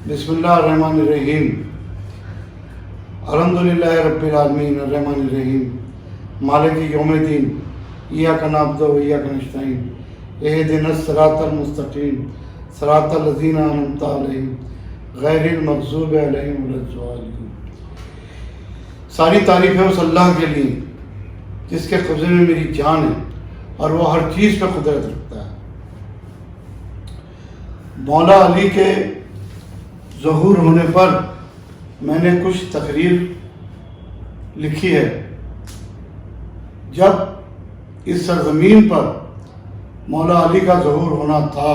بسم اللہ الرحمن الرحیم الحمدللہ رب العالمین الرحمن الرحیم مالک یوم الدین ایاک نعبد و ایاک نستعین اہدنا الصراط المستقیم صراط الذین انعمت علیہم غیر المغضوب علیہم ولا الضالین۔ ساری تعریف ہے اس اللہ کے لیے جس کے قبضے میں میری جان ہے اور وہ ہر چیز پہ قدرت رکھتا ہے۔ مولا علی کے ظہور ہونے پر میں نے کچھ تقریر لکھی ہے۔ جب اس سرزمین پر مولا علی کا ظہور ہونا تھا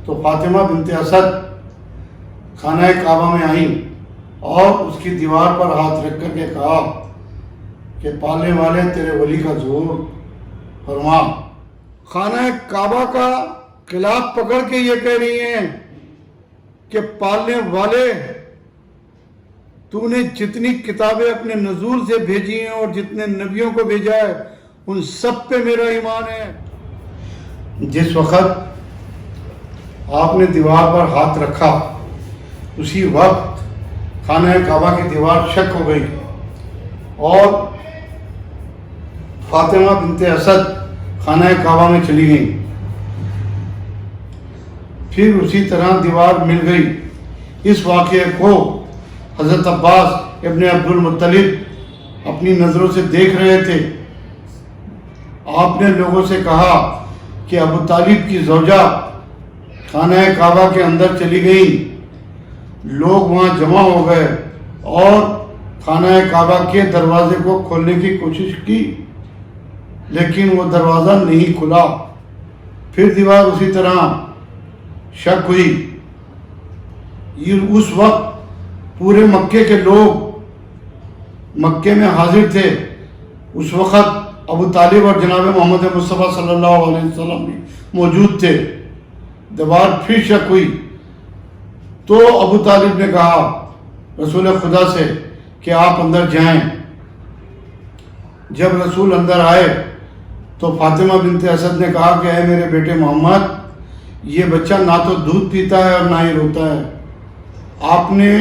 تو فاطمہ بنت اسد خانہ کعبہ میں آئیں اور اس کی دیوار پر ہاتھ رکھ کر کے کہا کہ پالنے والے تیرے ولی کا ظہور فرما۔ خانہ کعبہ کا خلاف پکڑ کے یہ کہہ رہی ہیں کہ پالنے والے تو نے جتنی کتابیں اپنے نزول سے بھیجی ہیں اور جتنے نبیوں کو بھیجا ہے ان سب پہ میرا ایمان ہے۔ جس وقت آپ نے دیوار پر ہاتھ رکھا اسی وقت خانہ کعبہ کی دیوار شک ہو گئی اور فاطمہ بنت اسد خانہ کعبہ میں چلی گئیں۔ پھر اسی طرح دیوار مل گئی۔ اس واقعے کو حضرت عباس ابن عبد المطلب اپنی نظروں سے دیکھ رہے تھے۔ آپ نے لوگوں سے کہا کہ ابو طالب کی زوجہ خانہ کعبہ کے اندر چلی گئیں۔ لوگ وہاں جمع ہو گئے اور خانہ کعبہ کے دروازے کو کھولنے کی کوشش کی لیکن وہ دروازہ نہیں کھلا۔ پھر دیوار اسی طرح شک ہوئی۔ اس وقت پورے مکے کے لوگ مکے میں حاضر تھے۔ اس وقت ابو طالب اور جناب محمد مصطفیٰ صلی اللہ علیہ وسلم بھی موجود تھے۔ دیوار پھر شک ہوئی تو ابو طالب نے کہا رسول خدا سے کہ آپ اندر جائیں۔ جب رسول اندر آئے تو فاطمہ بنت اسد نے کہا کہ اے میرے بیٹے محمد، یہ بچہ نہ تو دودھ پیتا ہے اور نہ ہی روتا ہے۔ آپ نے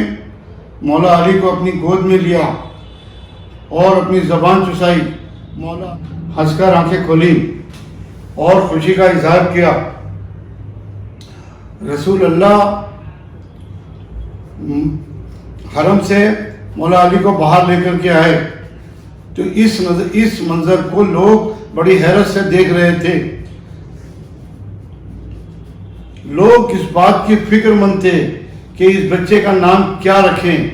مولا علی کو اپنی گود میں لیا اور اپنی زبان چسائی۔ مولا ہنس کر آنکھیں کھولی اور خوشی کا اظہار کیا۔ رسول اللہ حرم سے مولا علی کو باہر لے کر کے آئے تو اس منظر کو لوگ بڑی حیرت سے دیکھ رہے تھے۔ لوگ اس بات کی فکر مند تھے کہ اس بچے کا نام کیا رکھیں،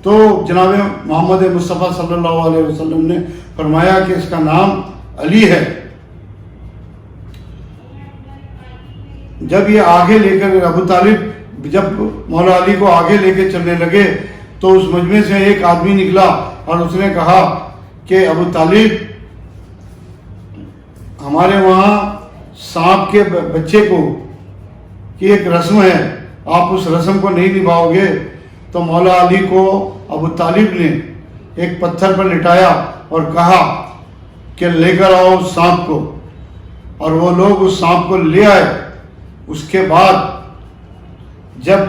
تو جناب محمد مصطفیٰ صلی اللہ علیہ وسلم نے فرمایا کہ اس کا نام علی ہے۔ جب یہ آگے لے کر ابو طالب جب مولا علی کو آگے لے کے چلنے لگے تو اس مجمع سے ایک آدمی نکلا اور اس نے کہا کہ ابو طالب، ہمارے وہاں سانپ کے بچے کو کی ایک رسم ہے، آپ اس رسم کو نہیں نبھاؤ گے۔ تو مولا علی کو ابو طالب نے ایک پتھر پر لٹایا اور کہا کہ لے کر آؤ اس سانپ کو، اور وہ لوگ اس سانپ کو لے آئے۔ اس کے بعد جب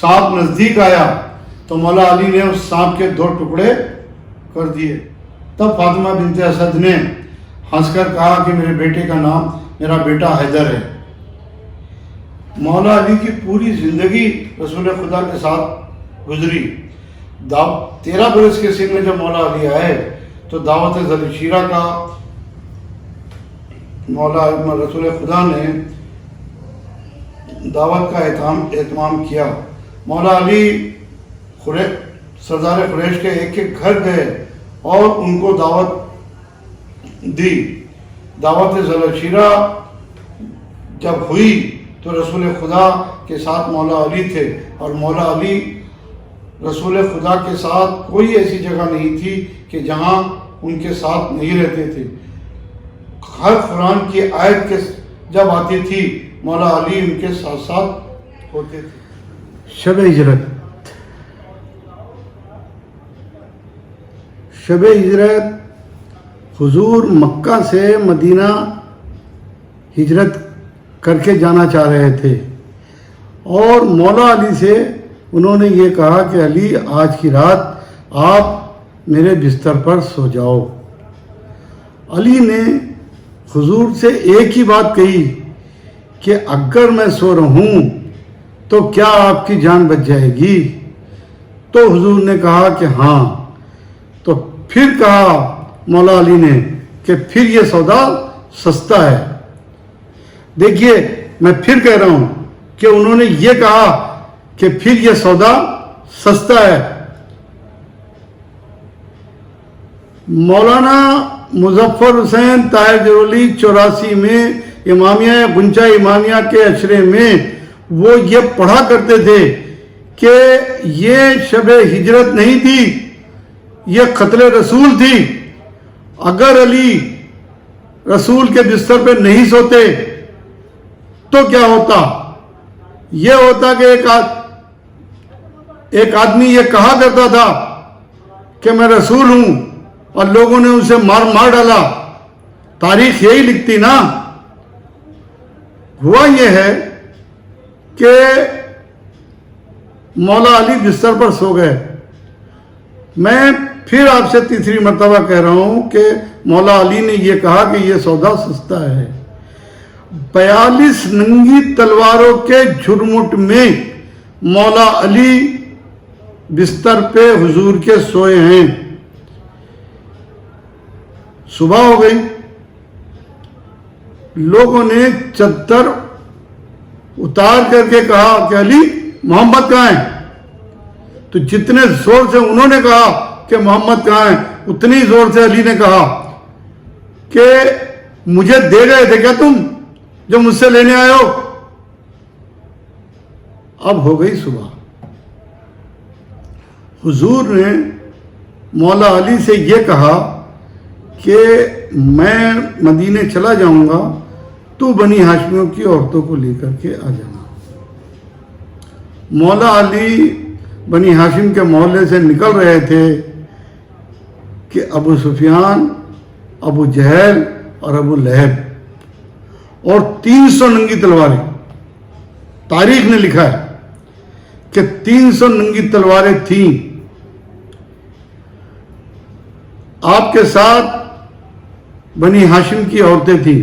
سانپ نزدیک آیا تو مولا علی نے اس سانپ کے 2 ٹکڑے کر دیے۔ تب فاطمہ بنت اسد نے ہنس کر کہا کہ میرے بیٹے کا نام میرا بیٹا حیدر ہے۔ مولا علی کی پوری زندگی رسول خدا کے ساتھ گزری۔ 13 برس کے سن میں جب مولا علی آئے تو دعوت ذوالشیرہ کا مولا رسول خدا نے دعوت کا اہتمام کیا۔ مولا علی سردار قریش کے ایک گھر گئے اور ان کو دعوت دی۔ دعوت ذوالشیرہ جب ہوئی تو رسول خدا کے ساتھ مولا علی تھے، اور مولا علی رسول خدا کے ساتھ کوئی ایسی جگہ نہیں تھی کہ جہاں ان کے ساتھ نہیں رہتے تھے۔ ہر قرآن کی آیت کے جب آتی تھی مولا علی ان کے ساتھ ساتھ ہوتے تھے۔ شب ہجرت حضور مکہ سے مدینہ ہجرت کر کے جانا چاہ رہے تھے۔ اور مولا علی سے انہوں نے یہ کہا کہ علی آج کی رات آپ میرے بستر پر سو جاؤ۔ علی نے حضور سے ایک ہی بات کہی کہ اگر میں سو رہوں تو کیا آپ کی جان بچ جائے گی؟ تو حضور نے کہا کہ ہاں۔ تو پھر کہا مولا علی نے کہ پھر یہ سودا سستا ہے۔ دیکھیے میں پھر کہہ رہا ہوں کہ انہوں نے یہ کہا کہ پھر یہ سودا سستا ہے۔ مولانا مظفر حسین طاہر جلولی 84 میں امامیہ گنچا امامیہ کے اشرے میں وہ یہ پڑھا کرتے تھے کہ یہ شب ہجرت نہیں تھی، یہ قتل رسول تھی۔ اگر علی رسول کے بستر پہ نہیں سوتے تو کیا ہوتا؟ یہ ہوتا کہ ایک آدمی یہ کہا کرتا تھا کہ میں رسول ہوں اور لوگوں نے اسے مار ڈالا، تاریخ یہی لکھتی نا۔ ہوا یہ ہے کہ مولا علی بستر پر سو گئے۔ میں پھر آپ سے تیسری مرتبہ کہہ رہا ہوں کہ مولا علی نے یہ کہا کہ یہ سودا سستا ہے۔ 42 ننگی تلواروں کے جھرمٹ میں مولا علی بستر پہ حضور کے سوئے ہیں۔ صبح ہو گئی، لوگوں نے چادر اتار کر کے کہا کہ علی محمد کہاں ہیں؟ تو جتنے زور سے انہوں نے کہا کہ محمد کہاں ہیں، اتنی زور سے علی نے کہا کہ مجھے دے گئے تھے کیا تم جو مجھ سے لینے آئے ہو؟ اب ہو گئی صبح۔ حضور نے مولا علی سے یہ کہا کہ میں مدینے چلا جاؤں گا، تو بنی ہاشمیوں کی عورتوں کو لے کر کے آ جانا۔ مولا علی بنی ہاشم کے محلے سے نکل رہے تھے کہ ابو سفیان، ابو جہل اور ابو لہب اور 300 ننگی تلواریں، تاریخ نے لکھا ہے کہ 300 ننگی تلواریں تھیں۔ آپ کے ساتھ بنی ہاشم کی عورتیں تھیں۔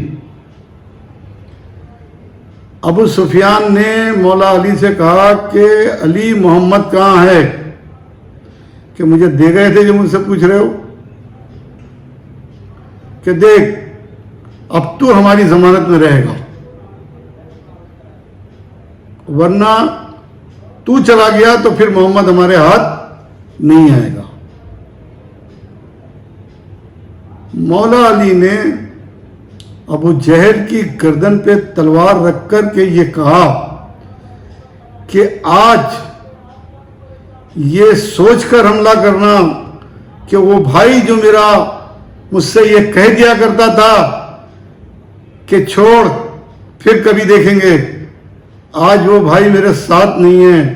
ابو سفیان نے مولا علی سے کہا کہ علی محمد کہاں ہے کہ مجھے دے گئے تھے جو مجھ سے پوچھ رہے ہو؟ کہ دیکھ اب تو ہماری ضمانت میں رہے گا، ورنہ تو چلا گیا تو پھر محمد ہمارے ہاتھ نہیں آئے گا۔ مولا علی نے ابو جہل کی گردن پہ تلوار رکھ کر کے یہ کہا کہ آج یہ سوچ کر حملہ کرنا کہ وہ بھائی جو میرا مجھ سے یہ کہہ دیا کرتا تھا کہ چھوڑ پھر کبھی دیکھیں گے، آج وہ بھائی میرے ساتھ نہیں ہیں۔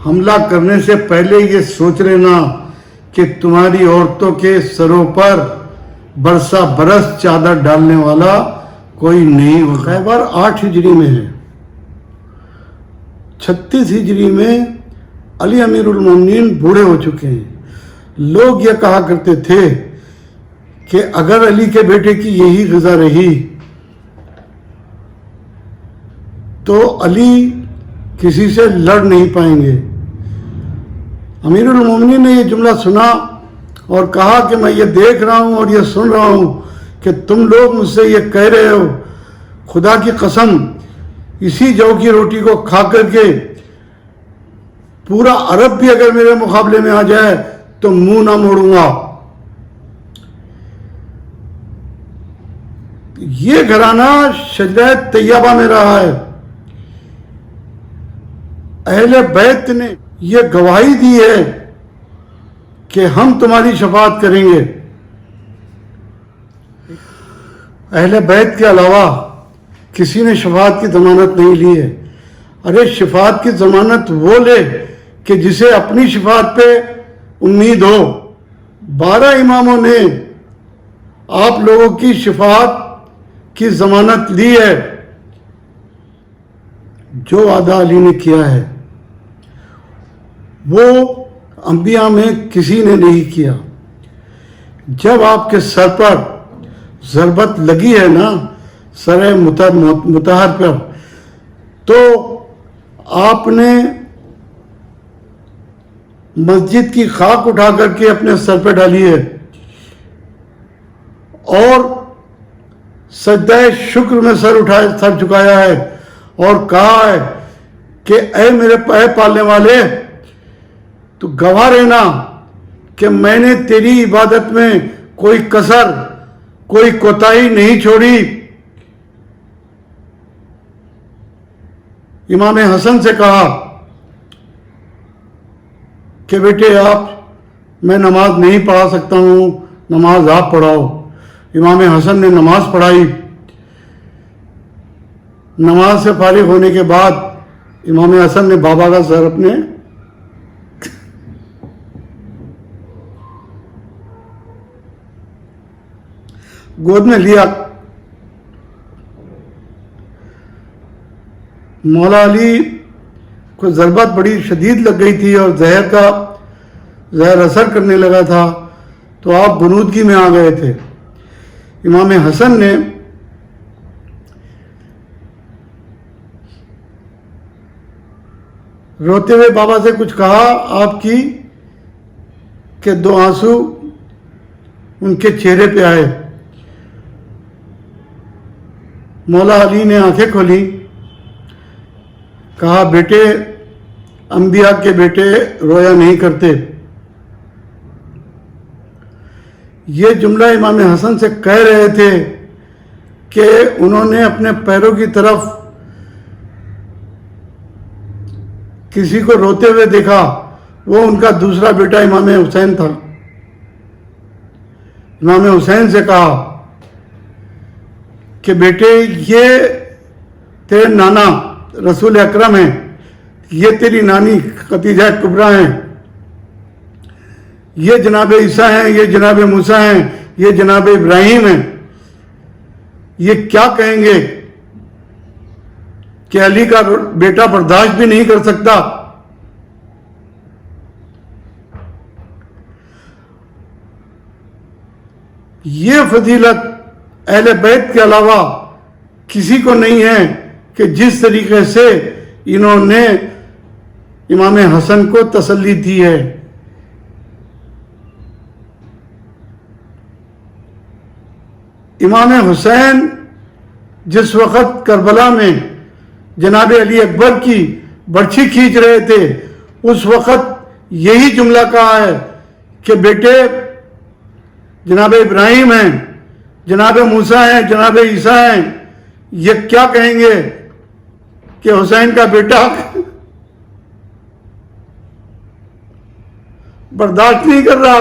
حملہ کرنے سے پہلے یہ سوچ لینا کہ تمہاری عورتوں کے سروں پر برسا برس چادر ڈالنے والا کوئی نہیں ہوگا۔ خیبر 8 ہجری میں ہے، 36 ہجری میں علی امیر المومنین بوڑھے ہو چکے ہیں۔ لوگ یہ کہا کرتے تھے کہ اگر علی کے بیٹے کی یہی غذا رہی تو علی کسی سے لڑ نہیں پائیں گے۔ امیر المومنین نے یہ جملہ سنا اور کہا کہ میں یہ دیکھ رہا ہوں اور یہ سن رہا ہوں کہ تم لوگ مجھ سے یہ کہہ رہے ہو، خدا کی قسم اسی جو کی روٹی کو کھا کر کے پورا عرب بھی اگر میرے مقابلے میں آ جائے تو منہ نہ موڑوں گا۔ یہ گھرانہ شجرہ طیبہ میں رہا ہے۔ اہل بیت نے یہ گواہی دی ہے کہ ہم تمہاری شفاعت کریں گے۔ اہل بیت کے علاوہ کسی نے شفاعت کی ضمانت نہیں لی ہے۔ ارے شفاعت کی ضمانت وہ لے کہ جسے اپنی شفاعت پہ امید ہو۔ 12 اماموں نے آپ لوگوں کی شفاعت کی ضمانت لی ہے۔ جو وعدہ علی نے کیا ہے وہ انبیاء میں کسی نے نہیں کیا. جب آپ کے سر پر ضربت لگی ہے نا سر مطہر پر، تو آپ نے مسجد کی خاک اٹھا کر کے اپنے سر پہ ڈالی ہے اور سجدہ شکر میں سر جھکایا ہے اور کہا ہے کہ اے میرے پالنے والے، تو گواہ رہنا کہ میں نے تیری عبادت میں کوئی کسر، کوئی کوتاہی نہیں چھوڑی. امام حسن سے کہا کہ بیٹے میں نماز نہیں پڑھا سکتا ہوں، نماز آپ پڑھاؤ. امام حسن نے نماز پڑھائی. نماز سے فارغ ہونے کے بعد امام حسن نے بابا کا سر اپنے گود میں لیا. مولا علی کو ضربت بڑی شدید لگ گئی تھی اور زہر اثر کرنے لگا تھا، تو آپ بنودگی میں آ گئے تھے. امام حسن نے روتے ہوئے بابا سے کچھ کہا آپ کی کہ 2 آنسو ان کے چہرے پہ آئے. مولا علی نے آنکھیں کھولی، کہا بیٹے، انبیاء کے بیٹے رویا نہیں کرتے. یہ جملہ امام حسن سے کہہ رہے تھے کہ انہوں نے اپنے پیروں کی طرف کسی کو روتے ہوئے دیکھا. وہ ان کا دوسرا بیٹا امام حسین تھا. امام حسین سے کہا کہ بیٹے، یہ تیرے نانا رسول اکرم ہیں، یہ تیری نانی خدیجہ کبریٰ ہیں، یہ جناب عیسیٰ ہیں، یہ جناب موسیٰ ہیں، یہ جناب ابراہیم ہیں. یہ کیا کہیں گے کہ علی کا بیٹا برداشت بھی نہیں کر سکتا. یہ فضیلت اہل بیت کے علاوہ کسی کو نہیں ہے کہ جس طریقے سے انہوں نے امام حسن کو تسلی دی ہے. امام حسین جس وقت کربلا میں جناب علی اکبر کی برچھی کھینچ رہے تھے، اس وقت یہی جملہ کہا ہے کہ بیٹے، جناب ابراہیم ہیں، جناب موسیٰ ہیں، جناب عیسیٰ ہیں، یہ کیا کہیں گے کہ حسین کا بیٹا برداشت نہیں کر رہا.